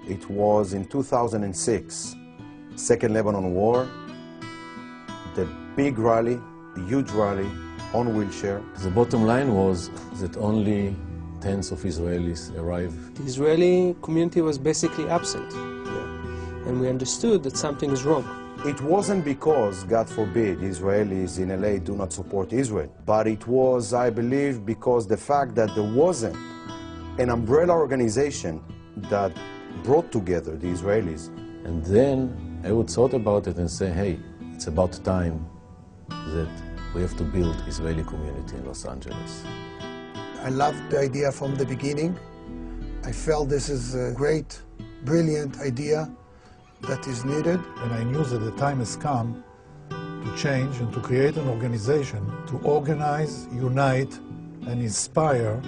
It was in 2006, Second Lebanon War, the big rally, the huge rally on wheelchair. The bottom line was that only tens of Israelis arrived. The Israeli community was basically absent, and we understood that something is wrong. It wasn't because, God forbid, Israelis in LA do not support Israel, but it was, I believe, because the fact that there wasn't an umbrella organization that brought together the Israelis. And then I would thought about it and say, hey, it's about time that we have to build Israeli community in Los Angeles. I loved the idea from the beginning. I felt this is a great, brilliant idea that is needed. And I knew that the time has come to change and to create an organization to organize, unite, and inspire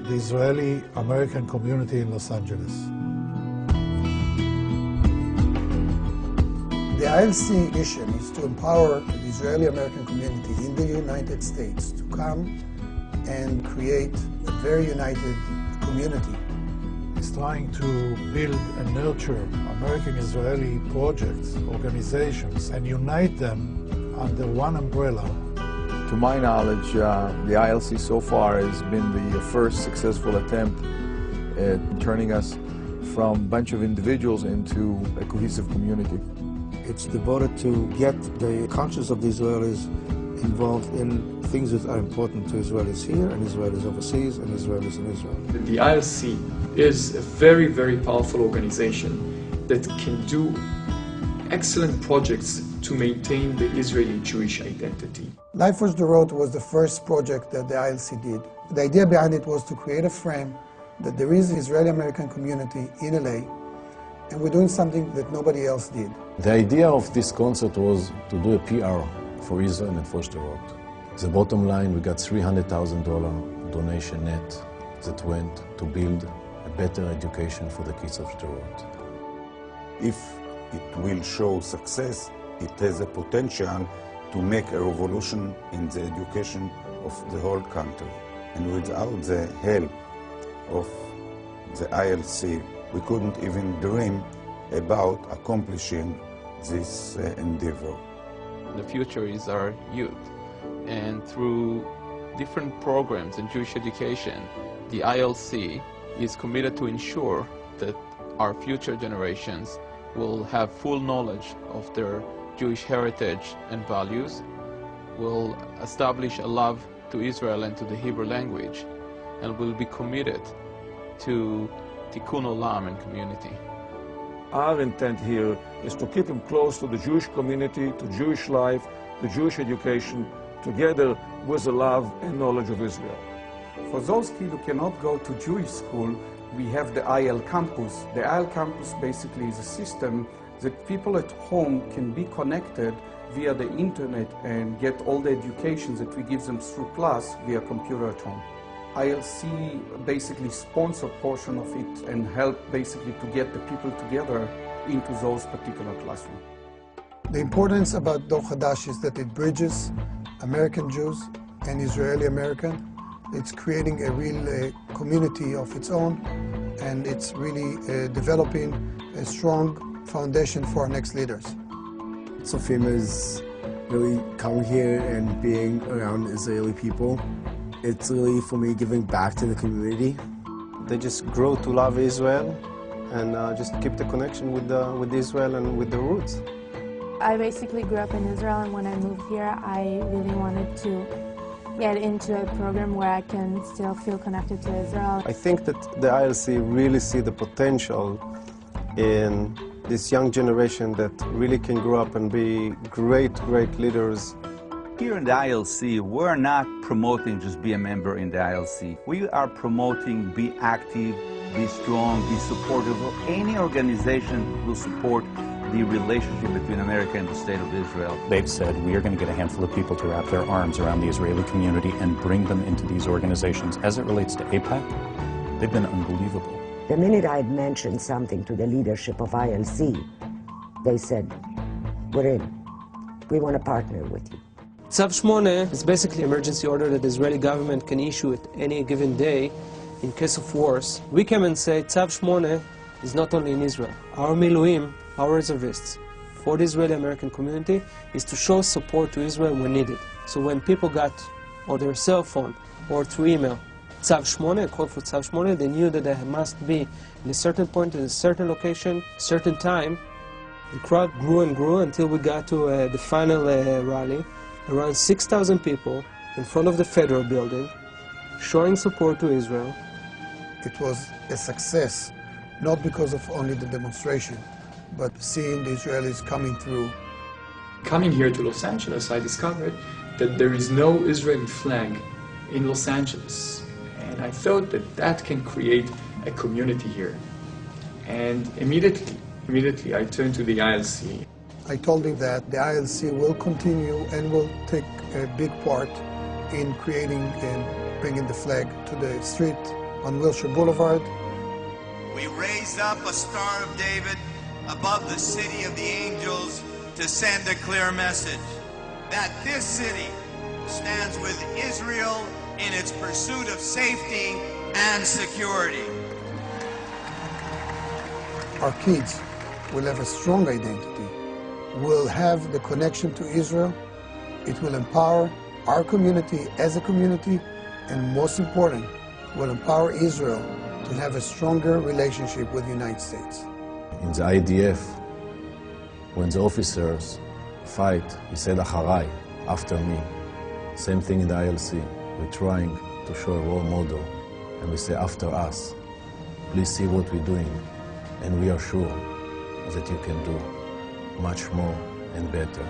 the Israeli-American community in Los Angeles. The ILC mission is to empower the Israeli-American community in the United States to come and create a very united community. It's trying to build and nurture American-Israeli projects, organizations, and unite them under one umbrella. To my knowledge, the ILC so far has been the first successful attempt at turning us from a bunch of individuals into a cohesive community. It's devoted to get the conscience of the Israelis involved in things that are important to Israelis here and Israelis overseas and Israelis in Israel. The ILC is a very, very powerful organization that can do excellent projects to maintain the Israeli Jewish identity. Life for the Road was the first project that the ILC did. The idea behind it was to create a frame that there is an Israeli-American community in LA, and we're doing something that nobody else did. The idea of this concert was to do a PR for Israel and for Sderot. The bottom line, we got $300,000 donation net that went to build a better education for the kids of Sderot. If it will show success, it has a potential to make a revolution in the education of the whole country. And without the help of the ILC, we couldn't even dream about accomplishing this endeavor. The future is our youth, and through different programs in Jewish education, the ILC is committed to ensure that our future generations will have full knowledge of their Jewish heritage and values, will establish a love to Israel and to the Hebrew language, and will be committed to Tikkun Olam and community. Our intent here is to keep him close to the Jewish community, to Jewish life, to Jewish education, together with the love and knowledge of Israel. For those kids who cannot go to Jewish school, we have the IL Campus. The IL Campus basically is a system that people at home can be connected via the internet and get all the education that we give them through class via computer at home. ILC basically sponsor a portion of it and help basically to get the people together into those particular classrooms. The importance about Dor Hadash is that it bridges American Jews and Israeli American. It's creating a real community of its own, and it's really developing a strong foundation for our next leaders. Sofim is really coming here and being around Israeli people. It's really, for me, giving back to the community. They just grow to love Israel and just keep the connection with Israel and with the roots. I basically grew up in Israel, and when I moved here, I really wanted to get into a program where I can still feel connected to Israel. I think that the ILC really see the potential in this young generation that really can grow up and be great, great leaders. Here in the ILC, we're not promoting just be a member in the ILC. We are promoting be active, be strong, be supportive of any organization that will support the relationship between America and the State of Israel. They've said we are going to get a handful of people to wrap their arms around the Israeli community and bring them into these organizations. As it relates to AIPAC, they've been unbelievable. The minute I had mentioned something to the leadership of ILC, they said, we're in. We want to partner with you. Tzav 8 is basically an emergency order that the Israeli government can issue at any given day in case of wars. We come and say, Tzav 8, is not only in Israel. Our Miluim, our reservists, for the Israeli-American community, is to show support to Israel when needed. So when people got on their cell phone or through email, Tzav Shmone, a call for Tzav Shmone, they knew that they must be in a certain point, in a certain location, certain time. The crowd grew and grew until we got to the final rally, around 6,000 people in front of the federal building, showing support to Israel. It was a success, not because of only the demonstration, but seeing the Israelis coming through. Coming here to Los Angeles, I discovered that there is no Israeli flag in Los Angeles. And I thought that that can create a community here. And immediately I turned to the ILC. I told him that the ILC will continue and will take a big part in creating and bringing the flag to the street on Wilshire Boulevard. We raised up a Star of David above the city of the angels to send a clear message that this city stands with Israel in its pursuit of safety and security. Our kids will have a strong identity, will have the connection to Israel. It will empower our community as a community, and most important, will empower Israel to have a stronger relationship with the United States. In the IDF, when the officers fight, he said, "Acharai," after me. Same thing in the ILC. We're trying to show a role model, and we say, "After us." Please see what we're doing, and we are sure that you can do much more and better.